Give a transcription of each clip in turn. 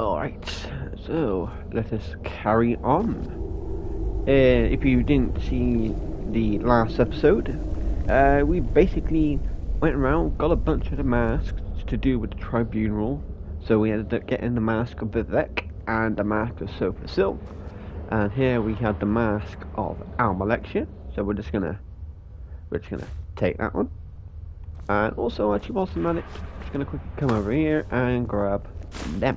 Alright, so let us carry on. If you didn't see the last episode, we basically went around, got a bunch of the masks to do with the Tribunal. So we ended up getting the mask of Vivek and the mask of Sofa Silk. And here we had the mask of Almalexia. So we're just gonna take that one. And also, actually, whilst I'm at it, just gonna quickly come over here and grab them.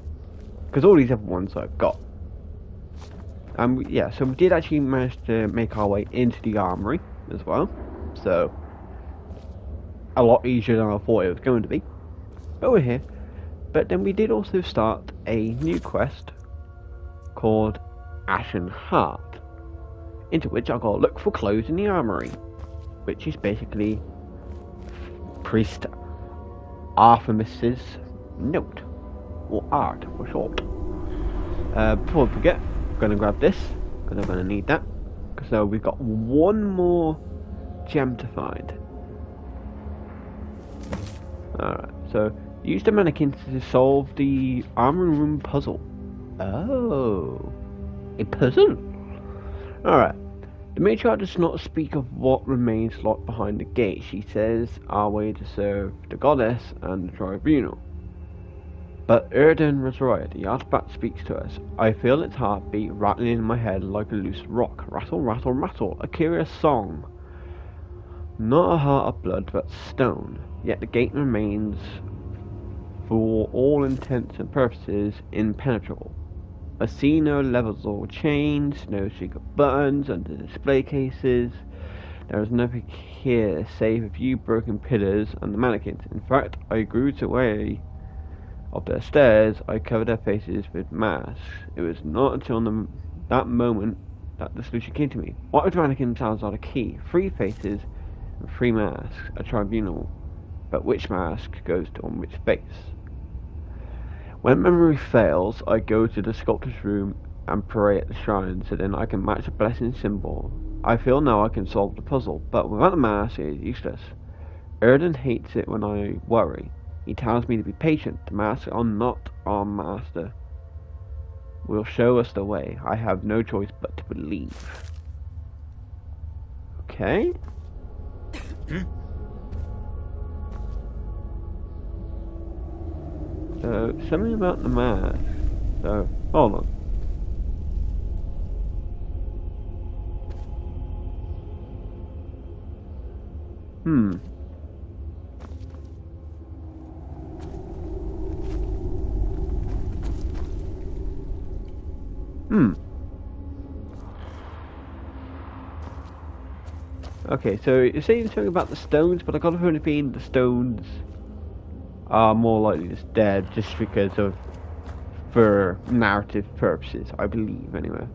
Because all these other ones I've got. Yeah, so we did actually manage to make our way into the armory as well. So, a lot easier than I thought it was going to be. Over here. But then we did also start a new quest called Ashen Heart. Into which I got to look for clothes in the armory. Which is basically Priest Artemis's note. Or art, for short. Before I forget, I'm going to grab this, because I'm going to need that. So we've got one more gem to find. Alright, so use the mannequins to solve the armory room puzzle. Oh, a puzzle? Alright, the matriarch does not speak of what remains locked behind the gate. She says our way to serve the goddess and the tribunal. But Erden was right, the artifact speaks to us. I feel its heartbeat rattling in my head like a loose rock. Rattle, rattle, rattle, a curious song. Not a heart of blood, but stone. Yet the gate remains, for all intents and purposes, impenetrable. I see no levels or chains, no secret buttons under display cases. There is nothing here save a few broken pillars and the mannequins. In fact, I grew away of their stairs. I covered their faces with masks. It was not until that moment that the solution came to me. What if mannequin sounds are the key? 3 faces and 3 masks, a tribunal. But which mask goes on which face? When memory fails, I go to the sculptor's room and pray at the shrine so then I can match the blessing symbol. I feel now I can solve the puzzle, but without the mask it is useless. Erden hates it when I worry. He tells me to be patient. The masks are not our master. Will show us the way. I have no choice but to believe. Okay. So, something about the mask. So, hold on. Okay, so you're saying something about the stones, but I got a feeling the stones are more likely just dead just because of, for narrative purposes, I believe, anyway.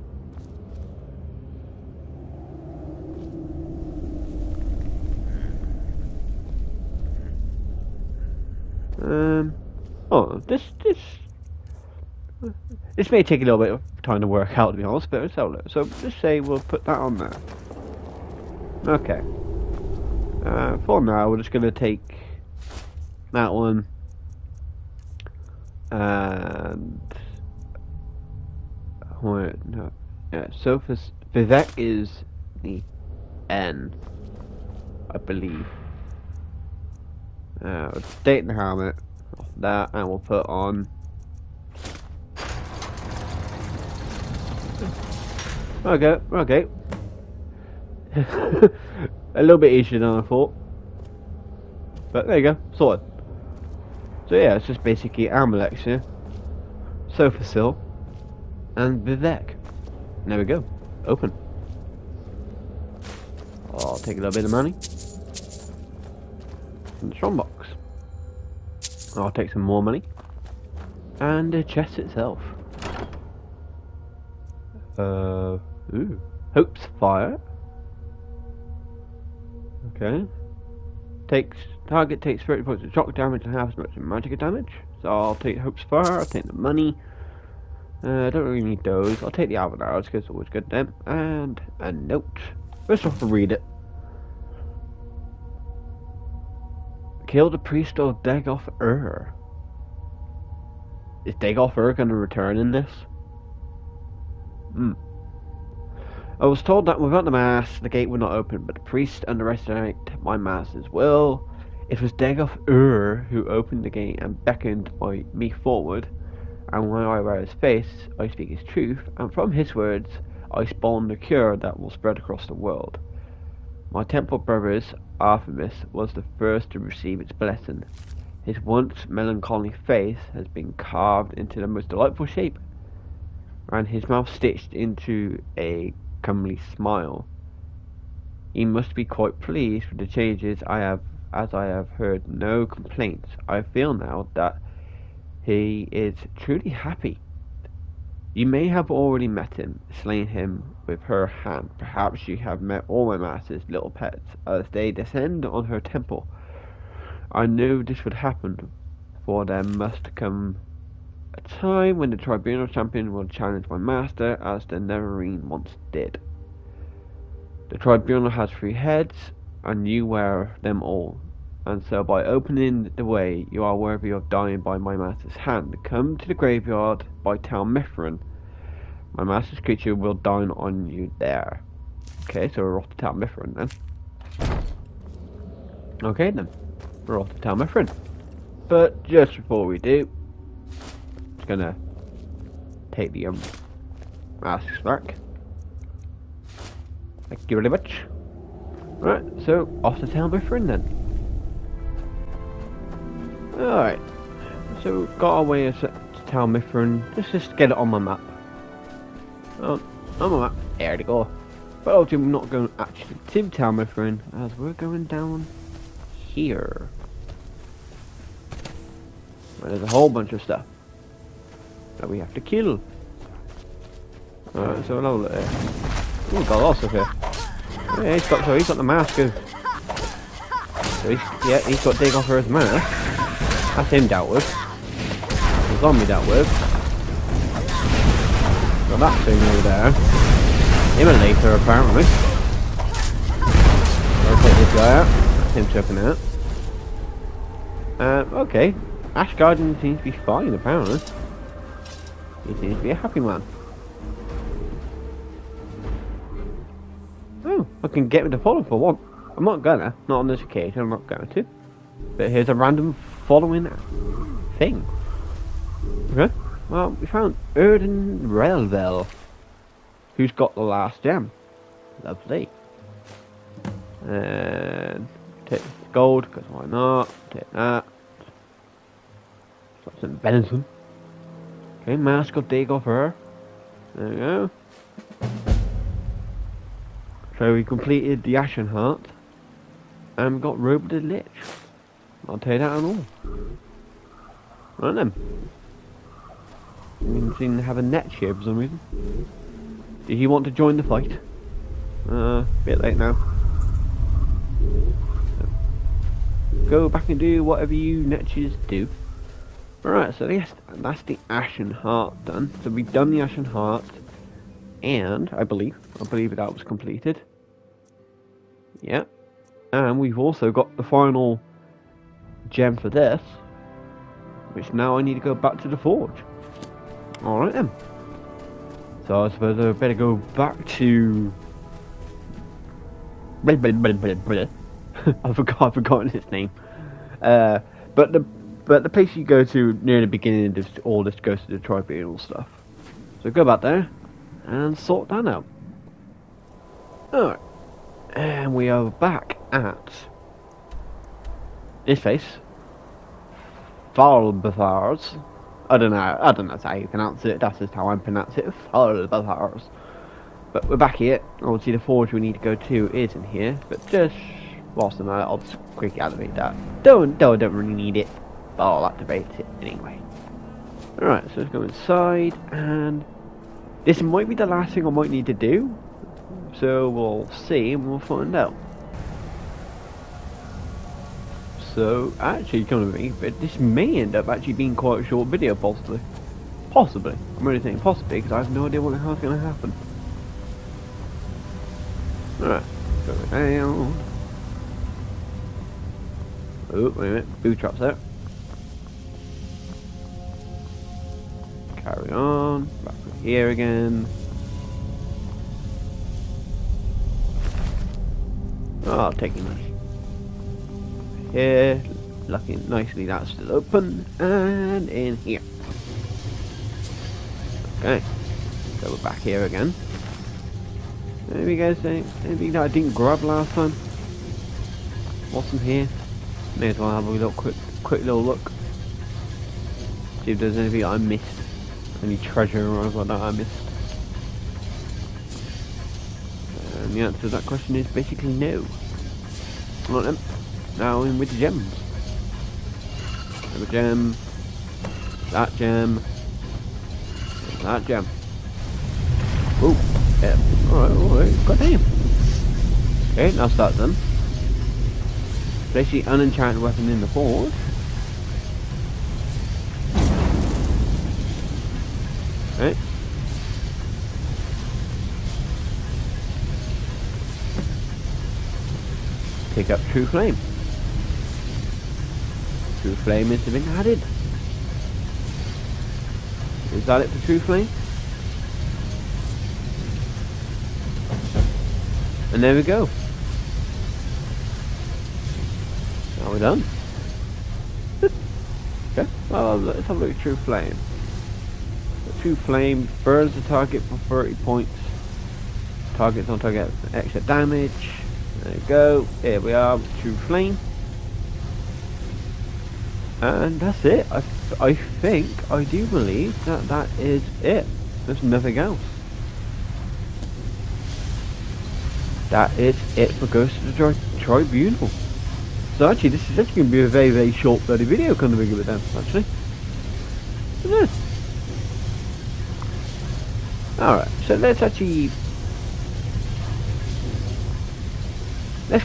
Oh, this may take a little bit of time to work out, to be honest, but let's have a look. So, just say we'll put that on there. Okay. For now, we're just going to take that one. And... wait, no. Yeah, Sophus... Vivek is the N, I believe. We'll state the helmet. That, and we'll put on... Okay. A little bit easier than I thought. But there you go, sorted. So yeah, it's just basically Almalexia, Sofa Silk, and Vivek. And there we go. Open. I'll take a little bit of money. And the strong box. I'll take some more money. And the chest itself. Ooh. Hope's Fire. Okay. Target takes 30 points of shock damage and half as much magic damage. So I'll take Hope's Fire, I'll take the money. I don't really need those. I'll take the Avatars because it's always good then. And a note. First off, I'll read it. Kill the priest of Dagoth Ur. Is Dagoffer going to return in this? I was told that without the mask, the gate would not open, but the priest underestimated my master's will. It was Dagoffer who opened the gate and beckoned me forward, and when I wear his face, I speak his truth, and from his words, I spawn the cure that will spread across the world. My temple brother's Artemis was the first to receive its blessing. His once melancholy face has been carved into the most delightful shape, and his mouth stitched into a comely smile. He must be quite pleased with the changes as I have heard no complaints. I feel now that he is truly happy. You may have already met him, slain him with her hand. Perhaps you have met all my master's little pets as they descend on her temple. I knew this would happen, for there must come a time when the Tribunal champion will challenge my master as the Neverine once did. The Tribunal has 3 heads, and you wear them all, and so by opening the way you are worthy of dying by my master's hand. Come to the graveyard by Tal Mithrin. My master's creature will dine on you there. Okay, so we're off to Tal Mithrin then. Okay then, we're off to Tal Mithrin. But just before we do, just gonna take the masks back. Thank you very much. Right, so off to Tal Mithrin then. Alright, so we've got our way to Tal Mithrin. Let's just get it on my map. On my map, there we go. But obviously we're not going actually to Tal Mithrin, as we're going down here. Where there's a whole bunch of stuff that we have to kill. Alright, so we'll have a look there. Oh, we've got lots of here. Yeah, he's got the mask. So he's got Dagoffer's mask. That's him dealt with. The zombie dealt with. Got that thing over there. Him and later apparently. I'll take this guy out. That's him choking out. Okay. Ash Garden seems to be fine apparently. He seems to be a happy man. Oh, I can get me to follow for one. I'm not gonna. Not on this occasion, I'm not going to. But here's a random following thing. Okay. Well, we found Erden Relvel, who's got the last gem. Lovely. And take this gold, because why not? Take that. Got some venison. Okay, mask of Dagoffer. There we go. So we completed the Ashen Heart. And we got Robe the Lich. I'll take that and all. Right then. We seem to have a net here for some reason. Did he want to join the fight? Bit late now. So, go back and do whatever you netches do. Alright, so yes, that's the Ashen Heart done. So we've done the Ashen Heart. And, I believe that was completed. Yeah. And we've also got the final gem for this. Which now I need to go back to the forge. Alright then. So I suppose I better go back to... I've forgotten his name. But the place you go to near the beginning of this, all this goes to the Tribunal stuff. So go back there and sort that out. Alright. And we are back at this place. Falbathars. I don't know how you pronounce it, that's just how I pronounce it. Falbathars. But we're back here. Obviously the forge we need to go to is in here. But just whilst I'm out, I'll just quickly activate that. Don't really need it. But I'll activate it anyway. Alright, so let's go inside, and this might be the last thing I might need to do. So we'll see and we'll find out. So actually, come to me, but this may end up actually being quite a short video, possibly. Possibly. I'm really saying possibly because I have no idea what the hell's going to happen. Alright, go down. Oh, wait a minute, booby traps there. Carry on. Back here again. Oh, I'll take it nice. Here. Looking nicely, that's still open. And in here. Okay. So we're back here again. Maybe you guys say anything that I didn't grab last time? What's in here? May as well have a little quick little look. See if there's anything I missed. Any treasure or anything like that I missed. And the answer to that question is basically no. Right then. Now in with the gems. Another gem. That gem. That gem. Oh, yeah. Alright, got him. Okay, now start them. Place the unenchanted weapon in the forge. Right. Pick up True Flame. True Flame is being added. Is that it for True Flame? And there we go. Now we're done. Okay, well, let's have a look at True Flame. True Flame burns the target for 30 points. Targets on target extra damage. There you go. Here we are with True Flame. And that's it. I think, I do believe that is it. There's nothing else. That is it for Ghost of the Tribunal. So actually, this is actually going to be a very, very short bloody video, kind of bigger with them, actually. Yeah. Alright, so let's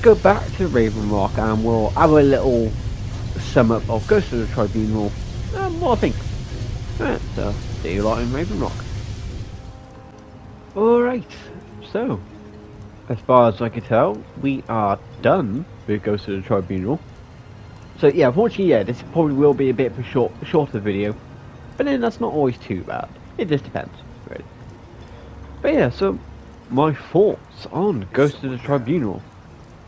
go back to Raven Rock and we'll have a little sum up of Ghost of the Tribunal and more things. Alright, so see you lot in Raven Rock. Alright, so as far as I can tell, we are done with Ghost of the Tribunal. So yeah, unfortunately, yeah, this probably will be a bit of a shorter video, but then that's not always too bad. It just depends, really. But yeah, so my thoughts on Ghost of the Tribunal.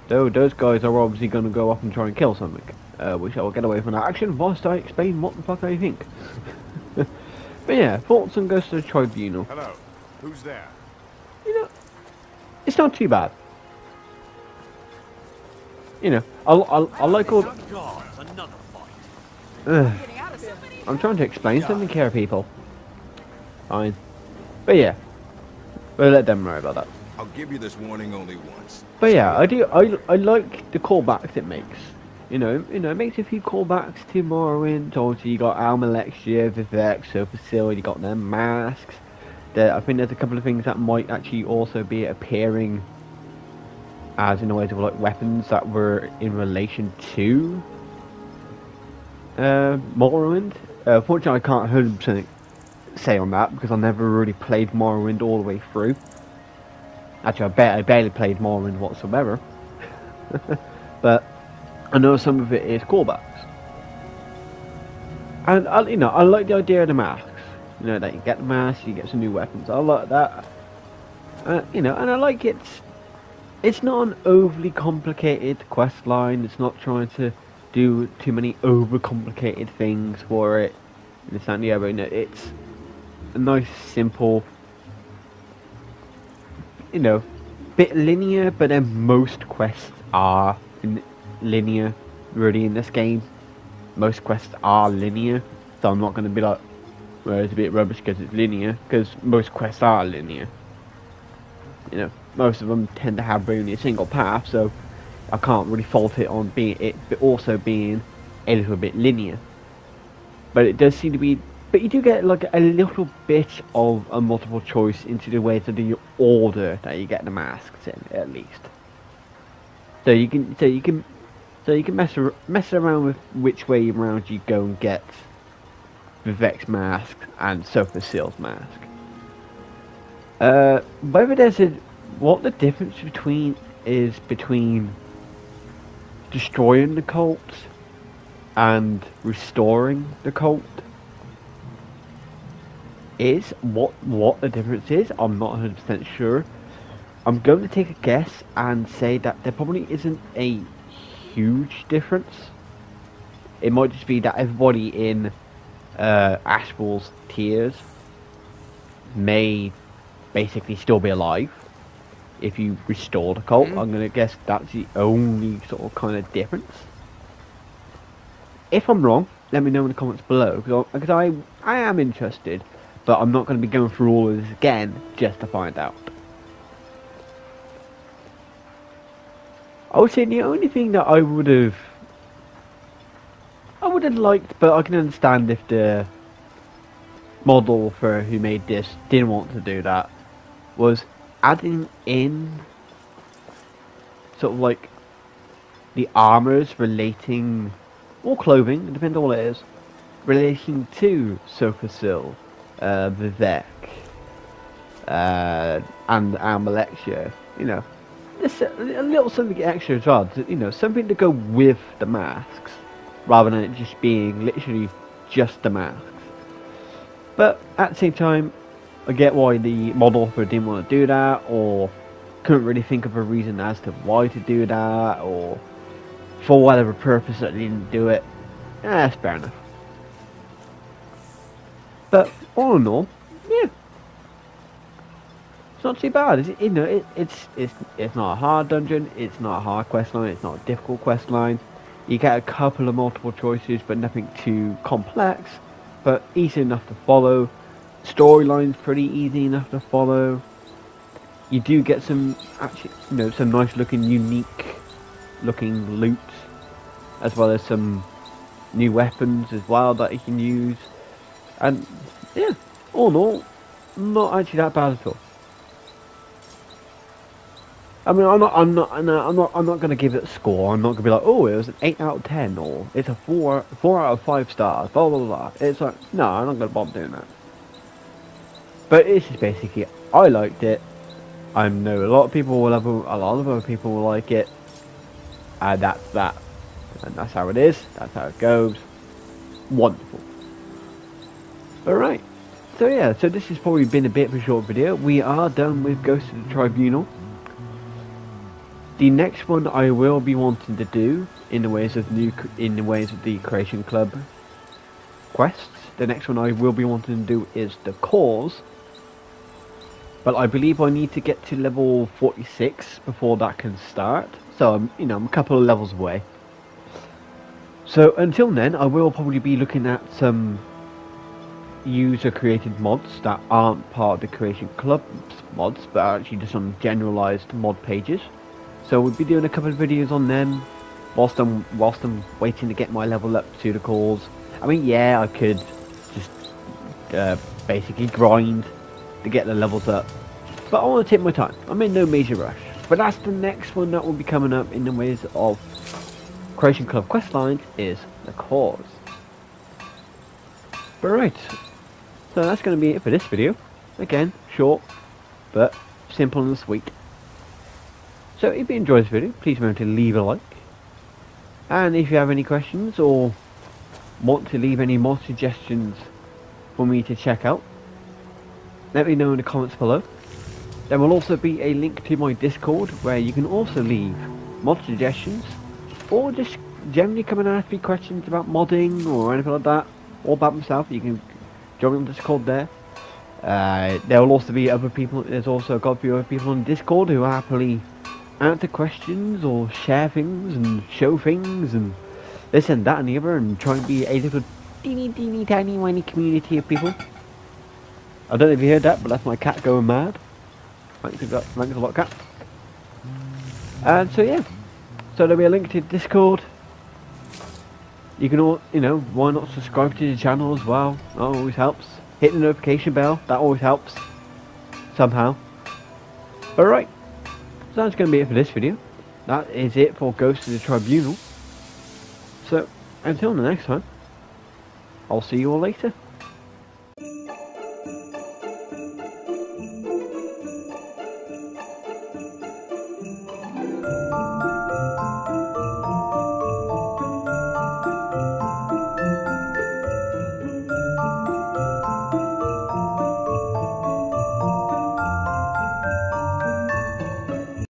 Though those guys are obviously going to go up and try and kill something, which I will get away from that action whilst I explain what the fuck I think. But yeah, thoughts on Ghost of the Tribunal. Hello, who's there? You know, it's not too bad. You know, I like all. I'm trying to explain something here, people. Fine, but yeah, we'll let them worry about that. I'll give you this warning only once. But yeah, I like the callbacks it makes. You know, it makes a few callbacks to Morrowind. Obviously, you got Almalexia, Vivek, Surfasil, you got them masks. I think there's a couple of things that might actually also be appearing as in a way of like weapons that were in relation to Morrowind. Fortunately, I can't 100% say on that because I never really played Morrowind all the way through. Actually, I barely played Morrowind whatsoever. But I know some of it is callbacks, and I like the idea of the masks. You know, that you get the mask, you get some new weapons. I like that. You know, and I like it. It's not an overly complicated quest line. It's not trying to do too many overcomplicated things for it. And the other, you know, it's a nice, simple, you know, bit linear. But then most quests are linear, really, in this game. Most quests are linear, so I'm not going to be like, well, it's a bit rubbish because it's linear, because most quests are linear. You know, most of them tend to have really a single path, so I can't really fault it on but also being a little bit linear. But it does seem to be, but you do get like a little bit of a multiple choice into the way to do your order that you get the masks in, at least. So you can mess around with which way around you go and get Vivek's mask and Surfasil's mask. Whether there's what the difference between destroying the cult and restoring the cult. is. What the difference is, I'm not 100% sure. I'm going to take a guess and say that there probably isn't a huge difference. It might just be that everybody in Ashwell's tiers may basically still be alive if you restore the cult. I'm going to guess that's the only sort of kind of difference. If I'm wrong, let me know in the comments below, because I am interested, but I'm not going to be going through all of this again just to find out. I would say the only thing that I would have liked, but I can understand if the model for who made this didn't want to do that, was adding in sort of like the armors relating, or clothing, it depends on what it is, relating to Sofa Sill, Vivek, and Almalexia, you know. Just a little something extra as well, you know, something to go with the masks, rather than it just being literally just the masks. But at the same time, I get why the mod author didn't want to do that, or couldn't really think of a reason as to why to do that, or for whatever purpose that they didn't do it. That's fair enough. But all in all, yeah, it's not too bad. You know, it's not a hard dungeon. It's not a hard quest line. It's not a difficult quest line. You get a couple of multiple choices, but nothing too complex. But easy enough to follow. Storyline's pretty easy enough to follow. You do get some actually, you know, some nice looking, unique looking loot, as well as some new weapons as well that you can use. And yeah, all in all, not actually that bad at all. I mean, I'm not gonna give it a score. I'm not gonna be like, oh, it was an 8 out of 10, or it's a 4 out of 5 stars. Blah blah blah. It's like, no, I'm not gonna bother doing that. But it's just basically, I liked it. I know a lot of people will love it. A lot of other people will like it. And that's that. And that's how it is. That's how it goes. Wonderful. Alright. So yeah, so this has probably been a bit of a short video. We are done with Ghost of the Tribunal. The next one I will be wanting to do in the ways of the Creation Club quests. The next one I will be wanting to do is the Cause. But I believe I need to get to level 46 before that can start. So I'm a couple of levels away. So until then, I will probably be looking at some user created mods that aren't part of the Creation Club mods, but are actually just on generalized mod pages. So we'll be doing a couple of videos on them whilst I'm waiting to get my level up to the Cause. I mean, yeah, I could just basically grind to get the levels up, but I want to take my time. I'm in no major rush. But that's the next one that will be coming up in the ways of Creation Club questlines, is the Cause. But right, so that's going to be it for this video. Again, short, but simple and sweet. So if you enjoyed this video, please remember to leave a like. And if you have any questions or want to leave any more suggestions for me to check out, let me know in the comments below. There will also be a link to my Discord where you can also leave mod suggestions, or just generally come and ask me questions about modding or anything like that, or about myself. You can join on Discord there. There will also be other people. There's also got a few other people on Discord who happily answer questions or share things and show things and this and that and the other, and try and be a little teeny tiny whiny community of people. I don't know if you heard that, but that's my cat going mad. Thanks a lot, cat. And so yeah, so there'll be a link to Discord. You can all, why not subscribe to the channel as well? That always helps. Hit the notification bell, that always helps somehow. Alright, so that's going to be it for this video. That is it for Ghost of the Tribunal. So until the next time, I'll see you all later.